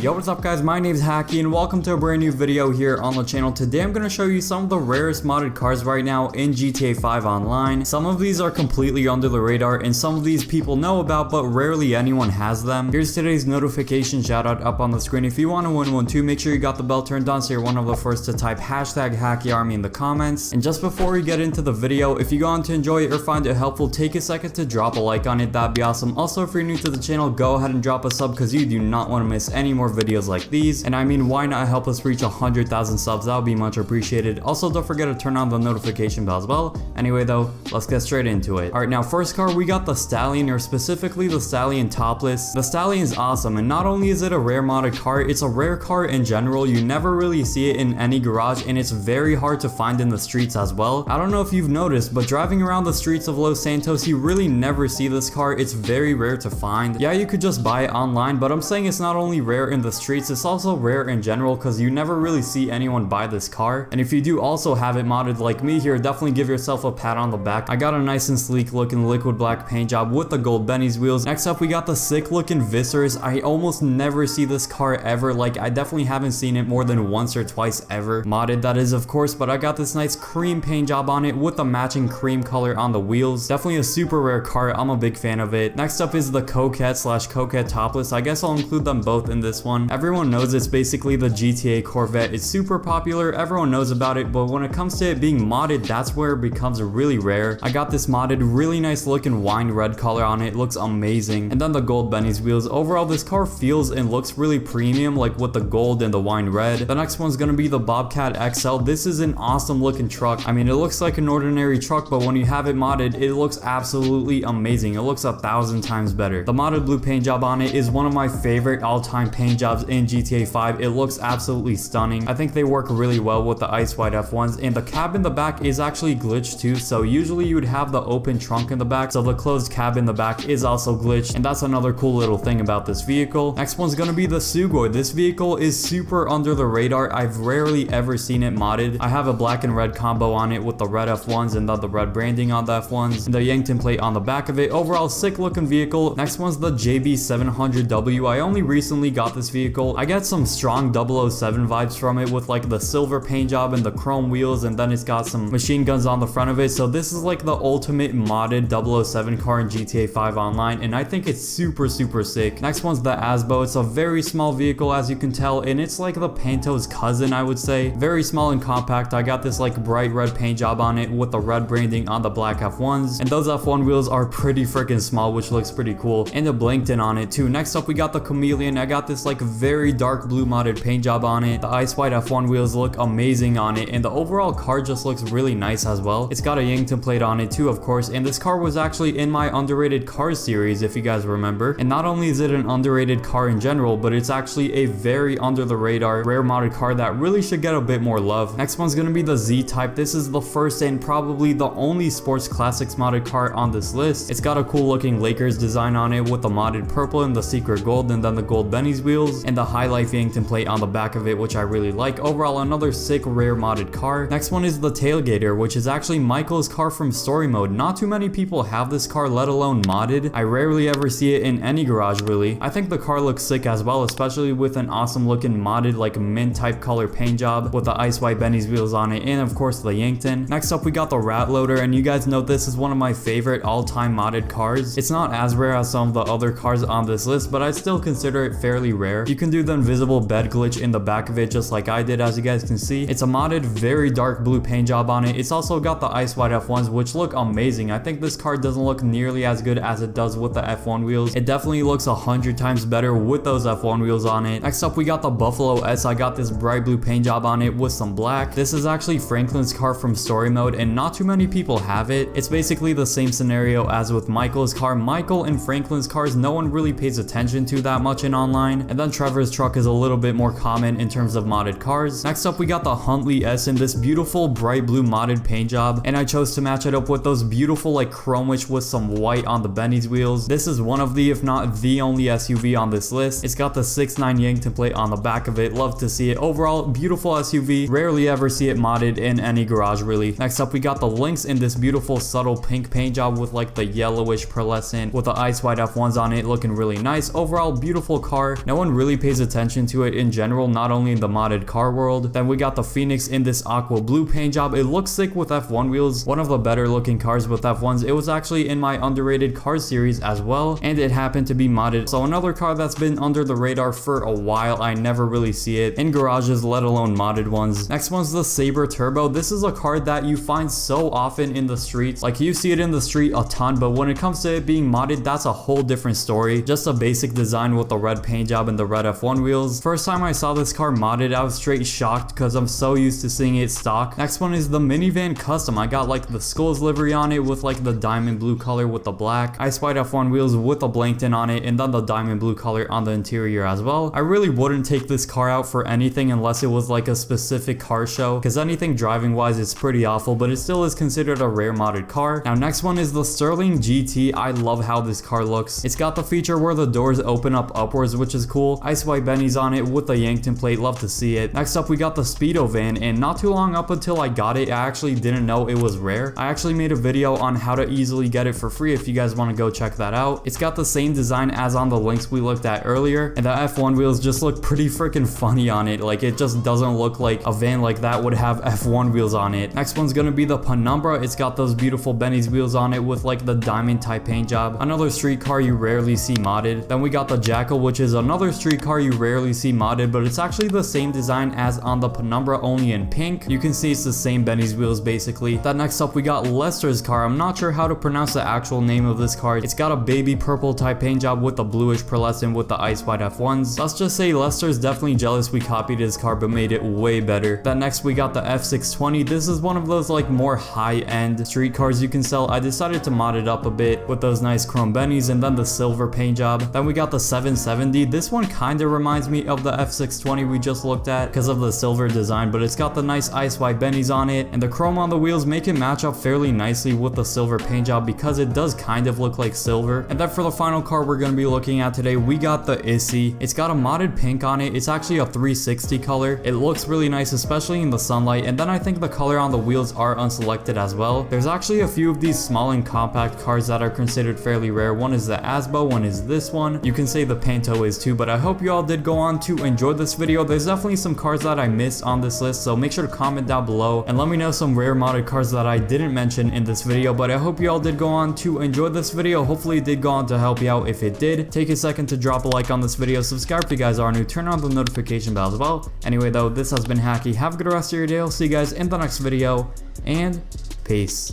Yo, what's up guys, my name is Hakiii and welcome to a brand new video here on the channel. Today I'm going to show you some of the rarest modded cars right now in GTA 5 Online. Some of these are completely under the radar and some of these people know about but rarely anyone has them. Here's today's notification shout out up on the screen. If you want to win one too, make sure you got the bell turned on so you're one of the first to type hashtag HakiiArmy in the comments. And just before we get into the video, if you go on to enjoy it or find it helpful, take a second to drop a like on it, that'd be awesome. Also, if you're new to the channel, go ahead and drop a sub because you do not want to miss any more videos like these. And I mean, why not help us reach 100,000 subs? That would be much appreciated. Also, don't forget to turn on the notification bell as well. Anyway though, let's get straight into it. Alright, now first car, we got the Stallion, or specifically the Stallion topless. The Stallion is awesome, and not only is it a rare modded car, it's a rare car in general. You never really see it in any garage, and it's very hard to find in the streets as well. I don't know if you've noticed, but driving around the streets of Los Santos, you really never see this car. It's very rare to find. Yeah, you could just buy it online, but I'm saying it's not only rare in the streets, it's also rare in general because you never really see anyone buy this car. And if you do also have it modded like me here, definitely give yourself a pat on the back. I got a nice and sleek looking liquid black paint job with the gold Benny's wheels. Next up, we got the sick looking Viscers. I almost never see this car ever. Like, I definitely haven't seen it more than once or twice ever. Modded, that is, of course, but I got this nice cream paint job on it with the matching cream color on the wheels. Definitely a super rare car. I'm a big fan of it. Next up is the Coquette / Coquette topless. I guess I'll include them both in this one. Everyone knows it's basically the GTA Corvette. It's super popular. Everyone knows about it, but when it comes to it being modded, that's where it becomes really rare. I got this modded, really nice looking wine red color on it. Looks amazing. And then the gold Benny's wheels. Overall, this car feels and looks really premium, like with the gold and the wine red. The next one's gonna be the Bobcat XL. This is an awesome looking truck. I mean, it looks like an ordinary truck, but when you have it modded, it looks absolutely amazing. It looks 1,000 times better. The modded blue paint job on it is one of my favorite all-time paint jobs in GTA 5. It looks absolutely stunning. I think they work really well with the ice white F1s, and the cab in the back is actually glitched too. So usually you would have the open trunk in the back, so the closed cab in the back is also glitched, and that's another cool little thing about this vehicle. Next one's gonna be the Sugoi. This vehicle is super under the radar. I've rarely ever seen it modded. I have a black and red combo on it with the red F1s and then the red branding on the F1s and the Yankton plate on the back of it. Overall, sick looking vehicle. Next one's the JB700W. I only recently got this vehicle. I get some strong 007 vibes from it with like the silver paint job and the chrome wheels, and then it's got some machine guns on the front of it. So this is like the ultimate modded 007 car in GTA 5 Online, and I think it's super sick. Next one's the Asbo. It's a very small vehicle, as you can tell, and it's like the Panto's cousin, I would say. Very small and compact. I got this like bright red paint job on it with the red branding on the black F1s, and those F1 wheels are pretty freaking small, which looks pretty cool, and the Blankton on it too. Next up, we got the Chameleon. I got this like very dark blue modded paint job on it. The ice white F1 wheels look amazing on it, and the overall car just looks really nice as well. It's got a Yankton plate on it too, of course, and this car was actually in my underrated cars series, if you guys remember. And not only is it an underrated car in general, but it's actually a very under the radar rare modded car that really should get a bit more love. Next one's gonna be the Z-Type. This is the first and probably the only sports classics modded car on this list. It's got a cool looking Lakers design on it with the modded purple and the secret gold, and then the gold Benny's wheels and the High Life Yankton plate on the back of it, which I really like. Overall, another sick rare modded car. Next one is the Tailgater, which is actually Michael's car from story mode. Not too many people have this car, let alone modded. I rarely ever see it in any garage really. I think the car looks sick as well, especially with an awesome looking modded like mint type color paint job with the ice white Benny's wheels on it, and of course the Yankton. Next up, we got the Rat Loader, and you guys know this is one of my favorite all-time modded cars. It's not as rare as some of the other cars on this list, but I still consider it fairly rare. You can do the invisible bed glitch in the back of it just like I did, as you guys can see. It's a modded very dark blue paint job on it. It's also got the ice white F1s, which look amazing. I think this car doesn't look nearly as good as it does with the F1 wheels. It definitely looks 100 times better with those F1 wheels on it. Next up, we got the Buffalo S. I got this bright blue paint job on it with some black. This is actually Franklin's car from story mode, and not too many people have it. It's basically the same scenario as with Michael's car. Michael and Franklin's cars, no one really pays attention to that much in online, and then Trevor's truck is a little bit more common in terms of modded cars. Next up, we got the Huntley S in this beautiful bright blue modded paint job, and I chose to match it up with those beautiful like chromish with some white on the Benny's wheels. This is one of the, if not the only SUV on this list. It's got the 6.9 Yankton plate on the back of it. Love to see it. Overall, beautiful SUV. Rarely ever see it modded in any garage really. Next up, we got the Lynx in this beautiful subtle pink paint job with like the yellowish pearlescent with the ice white F1s on it, looking really nice. Overall, beautiful car. No one one really pays attention to it in general, not only in the modded car world. Then we got the Phoenix in this aqua blue paint job. It looks sick with F1 wheels, one of the better looking cars with F1s. It was actually in my underrated cars series as well, and it happened to be modded. So another car that's been under the radar for a while. I never really see it in garages, let alone modded ones. Next one's the Sabre Turbo. This is a car that you find so often in the streets. Like, you see it in the street a ton, but when it comes to it being modded, that's a whole different story. Just a basic design with the red paint job and the red F1 wheels. First time I saw this car modded, I was straight shocked because I'm so used to seeing it stock. Next one is the Minivan Custom. I got like the Skulls livery on it with like the diamond blue color with the black Ice White F1 wheels with the Blankton on it, and then the diamond blue color on the interior as well. I really wouldn't take this car out for anything unless it was like a specific car show, because anything driving wise it's pretty awful, but it still is considered a rare modded car. Now next one is the Sterling GT. I love how this car looks. It's got the feature where the doors open up upwards, which is cool. Ice White Bennies on it with the Yankton plate. Love to see it. Next up we got the Speedo van, and not too long up until I got it, I actually didn't know it was rare. I actually made a video on how to easily get it for free if you guys want to go check that out. It's got the same design as on the links we looked at earlier, and the F1 wheels just look pretty freaking funny on it. Like, it just doesn't look like a van like that would have F1 wheels on it. Next one's gonna be the Penumbra. It's got those beautiful Benny's wheels on it with like the diamond type paint job. Another street car you rarely see modded. Then we got the Jackal, which is another street car you rarely see modded, but it's actually the same design as on the Penumbra, only in pink. You can see it's the same Benny's wheels basically. Then next up we got Lester's car. I'm not sure how to pronounce the actual name of this car. It's got a baby purple type paint job with the bluish pearlescent with the Ice White F1s. Let's just say Lester's definitely jealous we copied his car but made it way better. Then next we got the F620. This is one of those like more high-end street cars you can sell. I decided to mod it up a bit with those nice chrome Bennies and then the silver paint job. Then we got the 770. This one kind of reminds me of the F620 we just looked at because of the silver design, but it's got the nice Ice White Bennies on it, and the chrome on the wheels make it match up fairly nicely with the silver paint job because it does kind of look like silver. And then for the final car we're going to be looking at today, we got the Issy. It's got a modded pink on it. It's actually a 360 color. It looks really nice, especially in the sunlight, and then I think the color on the wheels are unselected as well. There's actually a few of these small and compact cars that are considered fairly rare. One is the Asbo, one is this one. You can say the Panto is too, but I hope you all did go on to enjoy this video. There's definitely some cars that I missed on this list, so make sure to comment down below and let me know some rare modded cars that I didn't mention in this video. But I hope you all did go on to enjoy this video. Hopefully it did go on to help you out. If it did, take a second to drop a like on this video, subscribe if you guys are new, turn on the notification bell as well. Anyway though, this has been Hakiii. Have a good rest of your day. I'll see you guys in the next video, and peace.